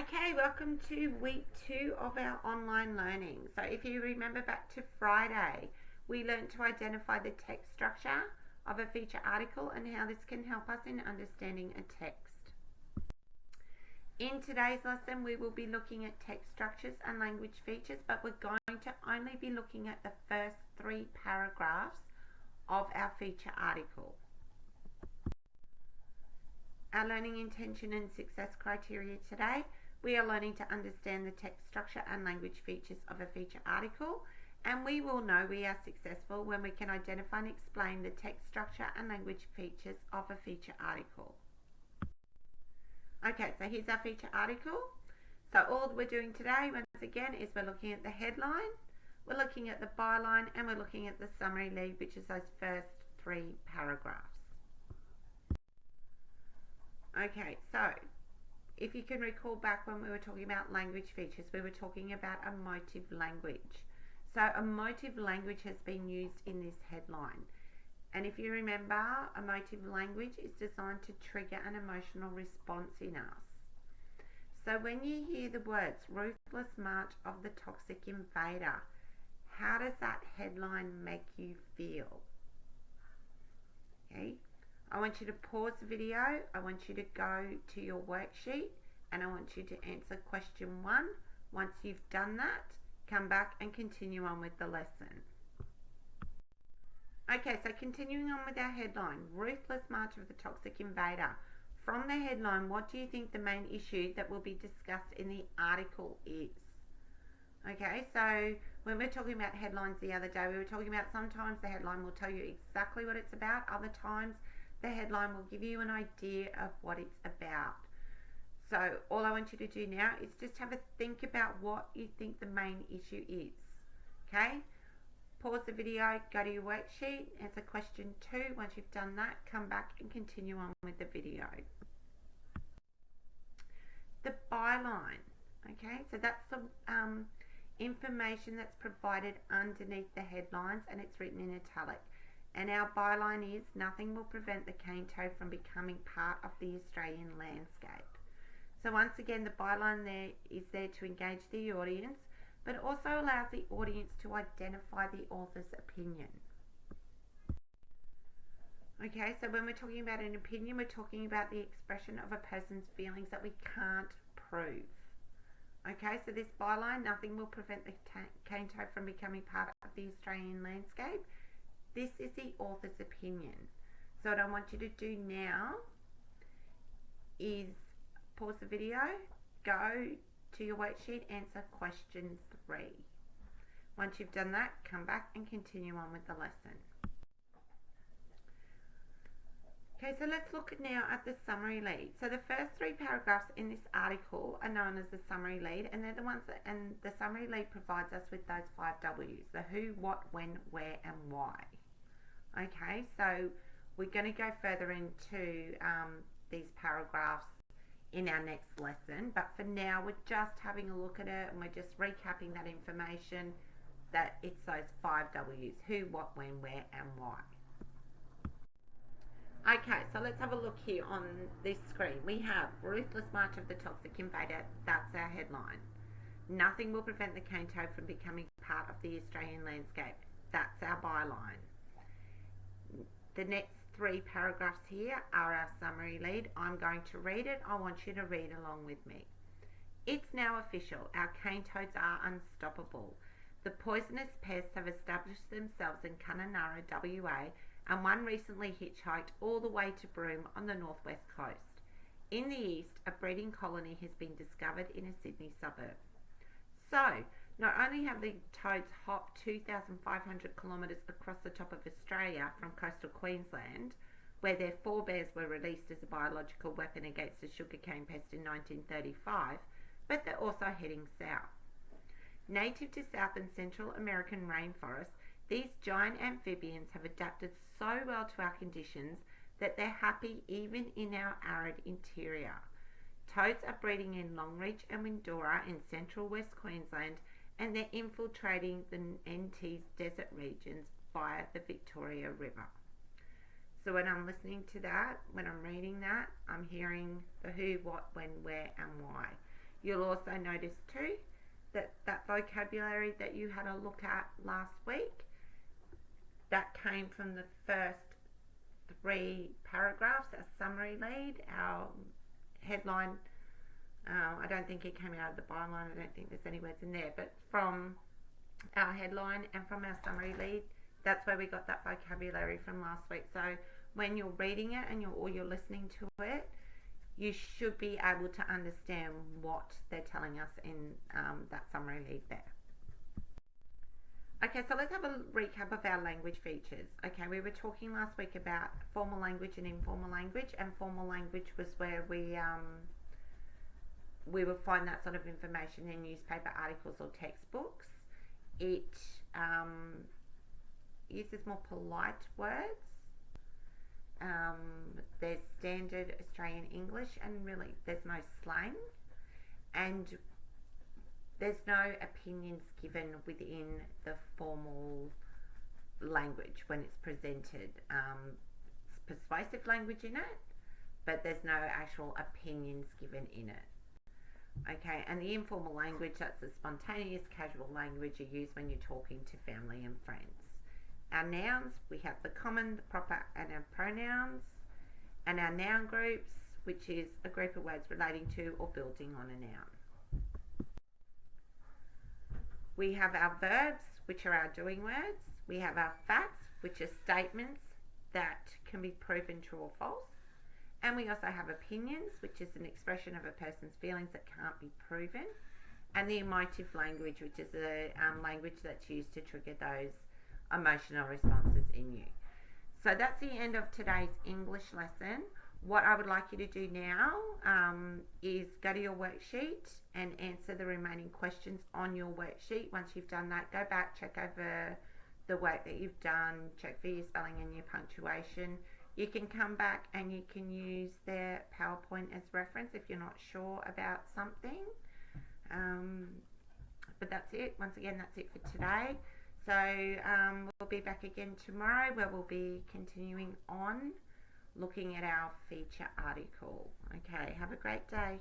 Okay, welcome to week 2 of our online learning. So if you remember back to Friday, we learned to identify the text structure of a feature article and how this can help us in understanding a text. In today's lesson, we will be looking at text structures and language features, but we're going to only be looking at the first 3 paragraphs of our feature article. Our learning intention and success criteria today, we are learning to understand the text structure and language features of a feature article, and we will know we are successful when we can identify and explain the text structure and language features of a feature article. Okay, so here's our feature article. So all we're doing today, once again, is we're looking at the headline, we're looking at the byline, and we're looking at the summary lead, which is those first 3 paragraphs. Okay, so if you can recall back when we were talking about language features, we were talking about emotive language. So emotive language has been used in this headline. And if you remember, emotive language is designed to trigger an emotional response in us. So when you hear the words Ruthless March of the Toxic Invader, how does that headline make you feel? Okay. I want you to pause the video, I want you to go to your worksheet, and I want you to answer question 1. Once you've done that, come back and continue on with the lesson. Okay, so continuing on with our headline, Ruthless March of the Toxic Invader. From the headline, what do you think the main issue that will be discussed in the article is? Okay, so when we're talking about headlines the other day, we were talking about sometimes the headline will tell you exactly what it's about, other times the headline will give you an idea of what it's about. So all I want you to do now is just have a think about what you think the main issue is. Okay? Pause the video, go to your worksheet, answer question 2. Once you've done that, come back and continue on with the video. The byline. Okay, so that's the information that's provided underneath the headlines, and it's written in italic. And our byline is, nothing will prevent the cane toad from becoming part of the Australian landscape. So once again, the byline there is there to engage the audience, but also allows the audience to identify the author's opinion. Okay, so when we're talking about an opinion, we're talking about the expression of a person's feelings that we can't prove. Okay, so this byline, nothing will prevent the cane toad from becoming part of the Australian landscape. This is the author's opinion. So what I want you to do now is pause the video, go to your worksheet, answer question 3. Once you've done that, come back and continue on with the lesson. Okay, so let's look now at the summary lead. So the first 3 paragraphs in this article are known as the summary lead, and they're the ones that, and the summary lead provides us with those 5 W's, the who, what, when, where, and why. Okay, so we're going to go further into these paragraphs in our next lesson, but for now we're just having a look at it and we're just recapping that information, that it's those 5 W's, who, what, when, where, and why. Okay, so let's have a look here on this screen. We have Ruthless March of the Toxic Invader, that's our headline. Nothing will prevent the cane toad from becoming part of the Australian landscape, that's our byline. The next 3 paragraphs here are our summary lead. I'm going to read it. I want you to read along with me. It's now official. Our cane toads are unstoppable. The poisonous pests have established themselves in Kununurra, WA, and one recently hitchhiked all the way to Broome on the northwest coast. In the east, a breeding colony has been discovered in a Sydney suburb. So, not only have the toads hopped 2,500 kilometres across the top of Australia from coastal Queensland, where their forebears were released as a biological weapon against the sugarcane pest in 1935, but they're also heading south. Native to South and Central American rainforests, these giant amphibians have adapted so well to our conditions that they're happy even in our arid interior. Toads are breeding in Longreach and Windora in central West Queensland, and they're infiltrating the NT's desert regions via the Victoria River. So when I'm listening to that, when I'm reading that, I'm hearing the who, what, when, where, and why. You'll also notice too that vocabulary that you had a look at last week, that came from the first 3 paragraphs, our summary lead, our headline. I don't think it came out of the byline. I don't think there's any words in there, but from our headline and from our summary lead, that's where we got that vocabulary from last week. So when you're reading it and you're listening to it, you should be able to understand what they're telling us in that summary lead there. Okay, so let's have a recap of our language features. Okay, we were talking last week about formal language and informal language, and formal language was where we would find that sort of information in newspaper articles or textbooks. It uses more polite words. There's standard Australian English, and really there's no slang, and there's no opinions given within the formal language when it's presented. It's persuasive language in it, but there's no actual opinions given in it. Okay, and the informal language, that's the spontaneous, casual language you use when you're talking to family and friends. Our nouns, we have the common, the proper, and our pronouns. And our noun groups, which is a group of words relating to or building on a noun. We have our verbs, which are our doing words. We have our facts, which are statements that can be proven true or false. And we also have opinions, which is an expression of a person's feelings that can't be proven. And the emotive language, which is a language that's used to trigger those emotional responses in you. So that's the end of today's English lesson. What I would like you to do now is go to your worksheet and answer the remaining questions on your worksheet. Once you've done that, go back, check over the work that you've done, check for your spelling and your punctuation. You can come back and you can use their PowerPoint as reference if you're not sure about something. But that's it. Once again, that's it for today. So we'll be back again tomorrow, where we'll be continuing on looking at our feature article. Okay, have a great day.